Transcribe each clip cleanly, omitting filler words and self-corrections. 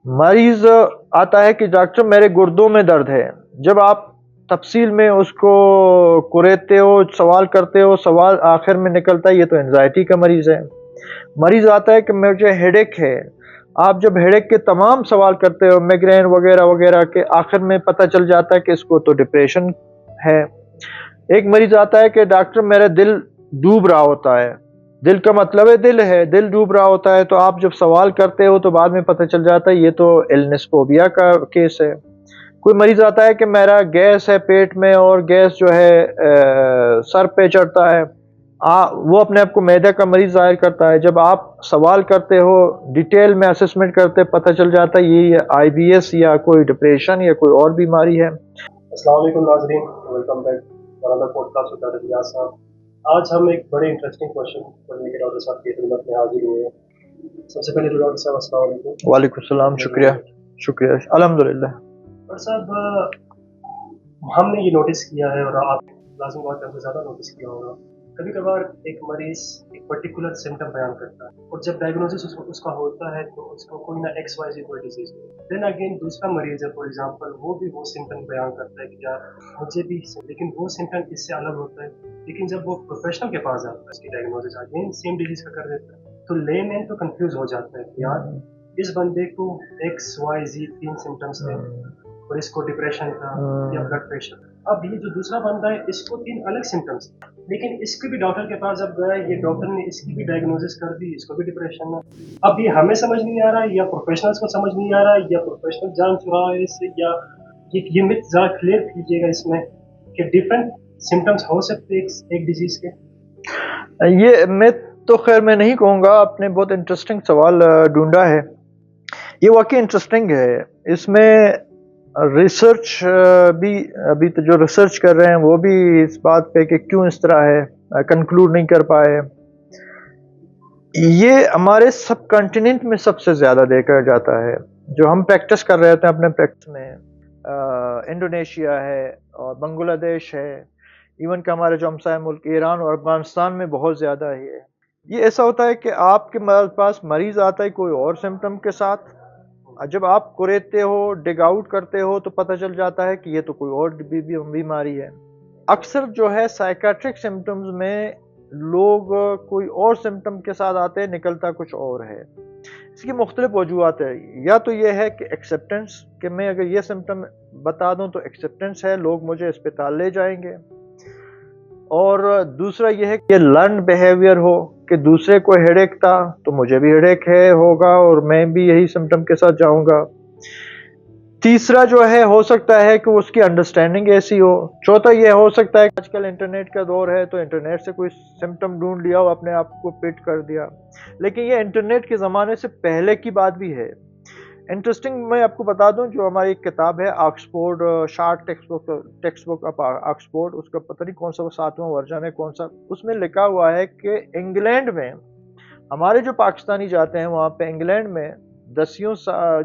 मरीज आता है कि डॉक्टर मेरे गुर्दों में दर्द है। जब आप तफसील में उसको कुरेदते हो, सवाल करते हो, सवाल आखिर में निकलता है ये तो एंजाइटी का मरीज है। मरीज आता है कि मुझे हेडेक है। आप जब हेडेक के तमाम सवाल करते हो, माइग्रेन वगैरह वगैरह के, आखिर में पता चल जाता है कि इसको तो डिप्रेशन है। एक मरीज आता है कि डॉक्टर मेरा दिल डूब रहा होता है। दिल का मतलब है दिल है, दिल डूब रहा होता है, तो आप जब सवाल करते हो तो बाद में पता चल जाता है ये तो इलनेस फोबिया का केस है। कोई मरीज आता है कि मेरा गैस है पेट में और गैस जो है सर पे चढ़ता है। वो अपने आप को मैदे का मरीज जाहिर करता है। जब आप सवाल करते हो, डिटेल में असेसमेंट करते, पता चल जाता है ये IBS या कोई डिप्रेशन या कोई और बीमारी है। अस्सलाम वालेकुम नाज़रीन, welcome back for another podcast with doctor Riyaz साहब। आज हम एक बड़े इंटरेस्टिंग क्वेश्चन को लेकर डॉक्टर साहब की खिदमत में हाजिर हुए हैं। सबसे पहले तो डॉक्टर साहब अस्सलाम वालेकुम। वालेकुम सलाम, शुक्रिया शुक्रिया, अल्हम्दुलिल्लाह। डॉक्टर साहब, हमने ये नोटिस किया है और आप लाज़िम बात करके ज़्यादा नोटिस किया होगा, कभी कभार एक मरीज़ एक पर्टिकुलर सिम्टम बयान करता है और जब डायग्नोसिस उसका होता है तो उसको कोई ना XYZ कोई डिजीज़ हो। देन अगेन दूसरा मरीज़ है फॉर एग्जांपल, वो भी वो सिम्टम बयान करता है कि यार मुझे भी, लेकिन वो सिम्टम इससे अलग होता है। लेकिन जब वो प्रोफेशनल के पास जाता है, उसकी डायग्नोसिस अगेन सेम डिजीज़ का कर देता है, तो लेमैन तो कंफ्यूज हो जाता है कि यार इस बंदे को XYZ 3 सिम्टम्स थे और इसको डिप्रेशन था या ब्लड प्रेशर। अब ये जो दूसरा बंदा है इसको 3 अलग सिम्टम्स, लेकिन इसके भी डॉक्टर के पास जब गया, ये डॉक्टर ने इसकी भी डायग्नोसिस कर दी, इसको भी डिप्रेशन है। अब ये हमें समझ नहीं आ रहा है या प्रोफेशनल्स को समझ नहीं आ रहा है या प्रोफेशनल जान चुरा है इससे, या ये मिथ जरा क्लियर कीजिएगा इसमें कि डिफरेंट सिम्टम्स हो सकते हैं एक डिजीज के। ये मिथ तो खैर मैं नहीं कहूँगा, आपने बहुत इंटरेस्टिंग सवाल ढूंढा है। ये वाकई इंटरेस्टिंग है। इसमें रिसर्च भी, अभी तो जो रिसर्च कर रहे हैं वो भी इस बात पे कि क्यों इस तरह है, कंक्लूड नहीं कर पाए। ये हमारे सब कॉन्टिनेंट में सबसे ज़्यादा देखा जाता है। जो हम प्रैक्टिस कर रहे होते हैं अपने प्रैक्टिस में, इंडोनेशिया है और बांग्लादेश है, इवन कि हमारे जो हमसाया मुल्क ईरान और अफगानिस्तान में बहुत ज़्यादा है। ये ऐसा होता है कि आपके पास मरीज़ आता है कोई और सिम्टम के साथ, जब आप कुरेदते हो, डिग आउट करते हो तो पता चल जाता है कि ये तो कोई और बीमारी है। अक्सर जो है साइकेट्रिक सिम्टम्स में लोग कोई और सिम्टम के साथ आते हैं, निकलता कुछ और है। इसकी मुख्तलिफ वजूहत है। या तो ये है कि एक्सेप्टेंस, कि मैं अगर ये सिम्टम बता दूं तो एक्सेप्टेंस है, लोग मुझे अस्पताल ले जाएंगे। और दूसरा ये है कि लर्न बिहेवियर हो कि दूसरे को हेडेक था तो मुझे भी हेडेक है होगा और मैं भी यही सिम्टम के साथ जाऊंगा। तीसरा जो है हो सकता है कि उसकी अंडरस्टैंडिंग ऐसी हो। चौथा ये हो सकता है कि आजकल इंटरनेट का दौर है तो इंटरनेट से कोई सिम्टम ढूंढ लिया और अपने आप को फिट कर दिया। लेकिन ये इंटरनेट के ज़माने से पहले की बात भी है। इंटरेस्टिंग मैं आपको बता दूं, जो हमारी एक किताब है Oxford short text book of Oxford, उसका पता नहीं कौन सा 7वां वर्जन है कौन सा, उसमें लिखा हुआ है कि इंग्लैंड में हमारे जो पाकिस्तानी जाते हैं वहाँ पे इंग्लैंड में दसियों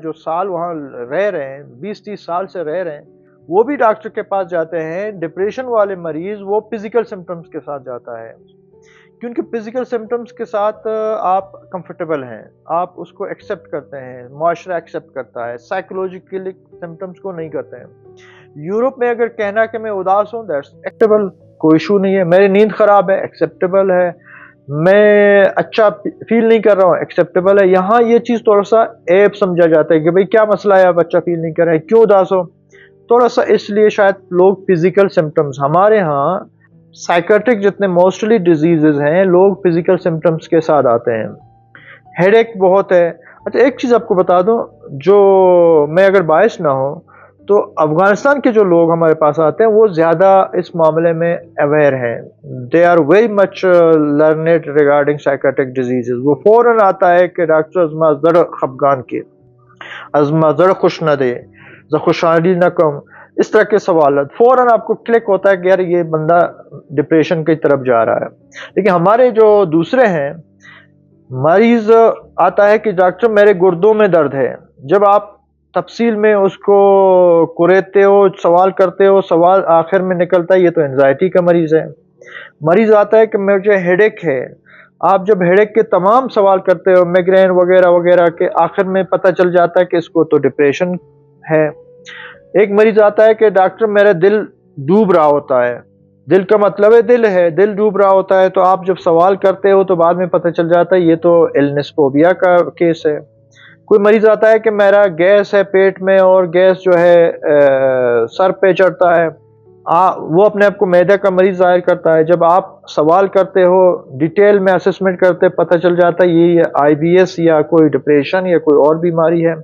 जो साल वहाँ रह रहे हैं, 20-30 साल से रह रहे हैं, वो भी डॉक्टर के पास जाते हैं। डिप्रेशन वाले मरीज वो फिजिकल सिम्टम्स के साथ जाता है, क्योंकि फिजिकल सिम्टम्स के साथ आप कंफर्टेबल हैं, आप उसको एक्सेप्ट करते हैं, मुआशरा एक्सेप्ट करता है, साइकोलॉजिकली सिम्टम्स को नहीं करते हैं। यूरोप में अगर कहना कि मैं उदास हूँ, दैट्स एक्सेप्टेबल, कोई इशू नहीं है। मेरी नींद खराब है, एक्सेप्टेबल है। मैं अच्छा फील नहीं कर रहा हूँ, एक्सेप्टेबल है। यहाँ ये चीज़ थोड़ा सा ऐप समझा जाता है कि भाई क्या मसला है, आप अच्छा फील नहीं कर रहे हैं, क्यों उदास हो, थोड़ा सा इसलिए शायद लोग फिजिकल सिम्टम्स, हमारे यहाँ साइकेट्रिक जितने मोस्टली डिजीजेज हैं लोग फिजिकल सिम्टम्स के साथ आते हैं। हेडेक बहुत है। अच्छा एक चीज़ आपको बता दूं, जो मैं अगर बायस ना हो तो अफगानिस्तान के जो लोग हमारे पास आते हैं वो ज़्यादा इस मामले में अवेयर हैं। They are very much learned regarding psychiatric diseases. वो फ़ौरन आता है कि डॉक्टर अजमा जड़ खफगान के, अजमा जड़ खुश न दे, खुशहाली न कम, इस तरह के सवाल फौरन आपको क्लिक होता है कि यार ये बंदा डिप्रेशन की तरफ जा रहा है। लेकिन हमारे जो दूसरे हैं, मरीज आता है कि डॉक्टर मेरे गुर्दों में दर्द है। जब आप तफसील में उसको कुरेदते हो, सवाल करते हो, सवाल आखिर में निकलता है ये तो एंजाइटी का मरीज है। मरीज आता है कि मुझे हेडेक है। آپ جب ہیڈیک کے تمام سوال کرتے ہو میگرین وغیرہ وغیرہ کے، آخر میں پتہ چل جاتا ہے کہ اس کو تو ڈپریشن ہے۔ ایک مریض آتا ہے کہ ڈاکٹر میرا دل ڈوب رہا ہوتا ہے، دل کا مطلب ہے دل ہے، دل ڈوب رہا ہوتا ہے، تو آپ جب سوال کرتے ہو تو بعد میں پتہ چل جاتا ہے یہ تو النس فوبیا کا کیس ہے۔ کوئی مریض آتا ہے کہ میرا گیس ہے پیٹ میں اور گیس جو ہے سر پہ چڑھتا ہے، وہ اپنے آپ کو معدے کا مریض ظاہر کرتا ہے۔ جب آپ سوال کرتے ہو، ڈیٹیل میں اسسمنٹ کرتے، پتہ چل جاتا ہے یہ آئی بی ایس یا کوئی ڈپریشن یا کوئی اور بیماری ہے۔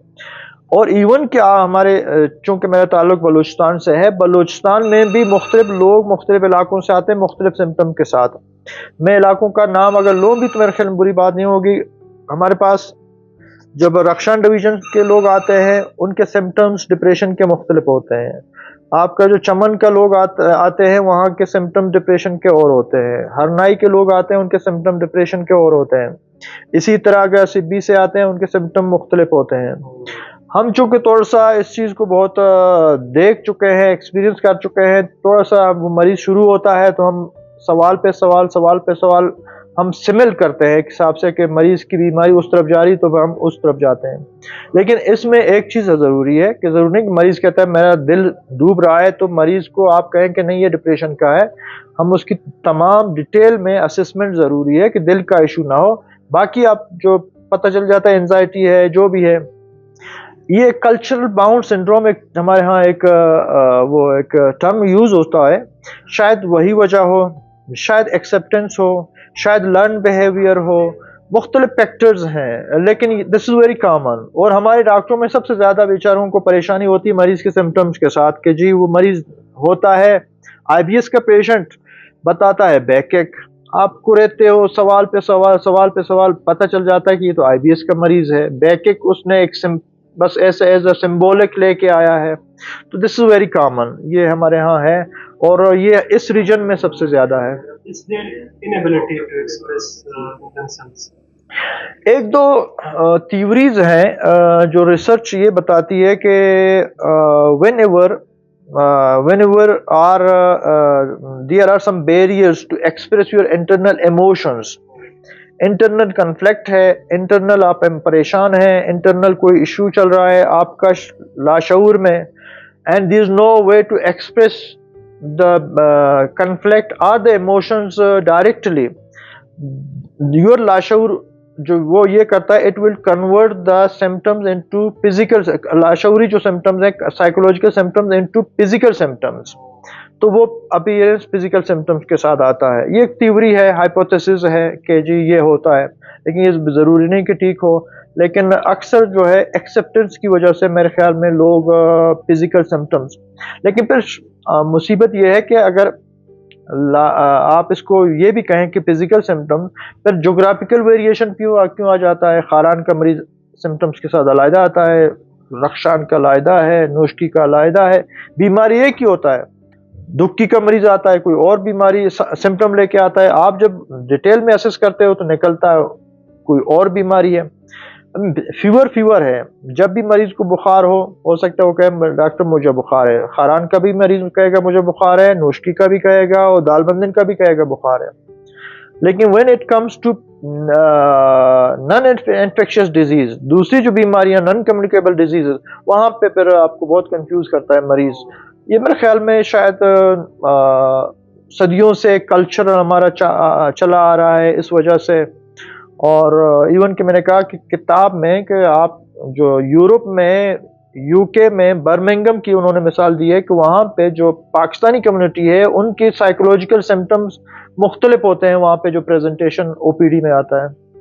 اور ایون کیا ہمارے چونکہ میرا تعلق بلوچستان سے ہے، بلوچستان میں بھی مختلف لوگ مختلف علاقوں سے آتے ہیں مختلف سمٹم کے ساتھ۔ میں علاقوں کا نام اگر لوں بھی تو میرے خیال میں بری بات نہیں ہوگی۔ ہمارے پاس جب رخشان ڈویژن کے لوگ آتے ہیں ان کے سمٹمز ڈپریشن کے مختلف ہوتے ہیں۔ آپ کا جو چمن کا لوگ آتے ہیں وہاں کے سمٹم ڈپریشن کے اور ہوتے ہیں۔ ہرنائی کے لوگ آتے ہیں ان کے سمٹم ڈپریشن کے اور ہوتے ہیں۔ اسی طرح اگر سبی سے آتے ہیں ان کے سمٹم مختلف ہوتے ہیں۔ ہم چونکہ تھوڑا سا اس چیز کو بہت دیکھ چکے ہیں، ایکسپیرینس کر چکے ہیں، تھوڑا سا وہ مریض شروع ہوتا ہے تو ہم سوال پہ سوال ہم سمل کرتے ہیں ایک حساب سے کہ مریض کی بیماری اس طرف جا رہی تو ہم اس طرف جاتے ہیں۔ لیکن اس میں ایک چیز ضروری ہے کہ ضروری نہیں کہ مریض کہتا ہے میرا دل ڈوب رہا ہے تو مریض کو آپ کہیں کہ نہیں یہ ڈپریشن کا ہے، ہم اس کی تمام ڈیٹیل میں اسسمنٹ ضروری ہے کہ دل کا ایشو نہ ہو۔ باقی آپ جو پتہ چل جاتا ہے انزائٹی ہے جو بھی ہے، یہ کلچرل باؤنڈ سنڈروم ہمارے ہاں ایک ٹرم یوز ہوتا ہے، شاید وہی وجہ ہو، شاید ایکسیپٹنس ہو، شاید لرن بیہیویئر ہو، مختلف فیکٹرز ہیں، لیکن دس از ویری کامن۔ اور ہمارے ڈاکٹروں میں سب سے زیادہ بیچاروں کو پریشانی ہوتی ہے مریض کے سمٹمز کے ساتھ کہ جی وہ مریض ہوتا ہے آئی بی ایس کا پیشنٹ، بتاتا ہے بیک ایک، آپ کو رہتے ہو سوال پہ سوال پتہ چل جاتا ہے کہ یہ تو آئی بی ایس کا مریض ہے، بیک ایک اس نے بس ایسے ایز اے سمبولک لے کے آیا ہے۔ تو دس از ویری کامن، یہ ہمارے ہاں ہے اور یہ اس ریجن میں سب سے زیادہ ہے۔ ایک دو تھیوریز ہیں جو ریسرچ یہ بتاتی ہے کہ whenever there are some barriers to express your internal emotions، internal conflict ہے، انٹرنل آپ پریشان ہیں، انٹرنل کوئی ایشو چل رہا ہے آپ کا لاشعور میں، and there is no way to express the conflict or the emotions directly، your لاشعور جو وہ یہ کرتا ہے، it will convert the symptoms into physical، لاشعوری جو symptoms ہیں psychological symptoms into physical symptoms، تو وہ اپیئرنس فزیکل سمٹمز کے ساتھ آتا ہے۔ یہ ایک تھیوری ہے، ہائپوتھیسس ہے کہ جی یہ ہوتا ہے، لیکن یہ ضروری نہیں کہ ٹھیک ہو، لیکن اکثر جو ہے ایکسیپٹنس کی وجہ سے میرے خیال میں لوگ فزیکل سمٹمز، لیکن پھر مصیبت یہ ہے کہ اگر آپ اس کو یہ بھی کہیں کہ فزیکل سمٹم، پھر جغرافیکل ویریشن کیوں آ جاتا ہے؟ خاران کا مریض سمٹمز کے ساتھ علیحدہ آتا ہے، رخشان کا علیحدہ ہے، نوشکی کا علیحدہ ہے، بیماری ایک ہی ہوتا ہے۔ دھکی کا مریض آتا ہے کوئی اور بیماری سمٹم لے کے آتا ہے، آپ جب ڈیٹیل میں اسس کرتے ہو تو نکلتا ہے کوئی اور بیماری ہے۔ فیور ہے، جب بھی مریض کو بخار ہو سکتا ہے وہ کہے ڈاکٹر مجھے بخار ہے، خاران کا بھی مریض کہے گا مجھے بخار ہے، نوشکی کا بھی کہے گا اور دال بندن کا بھی کہے گا بخار ہے۔ لیکن when it comes to naan infectious disease, دوسری جو بیماریاں نان کمیونیکیبل ڈیزیز، وہاں پہ پھر آپ کو بہت کنفیوز کرتا ہے مریض۔ یہ میرے خیال میں شاید صدیوں سے کلچر ہمارا چلا آ رہا ہے اس وجہ سے، اور ایون کہ میں نے کہا کہ کتاب میں کہ آپ جو یورپ میں یو کے میں برمنگم کی انہوں نے مثال دی ہے کہ وہاں پہ جو پاکستانی کمیونٹی ہے ان کی سائیکولوجیکل سمٹمز مختلف ہوتے ہیں وہاں پہ جو پریزنٹیشن او پی ڈی میں آتا ہے۔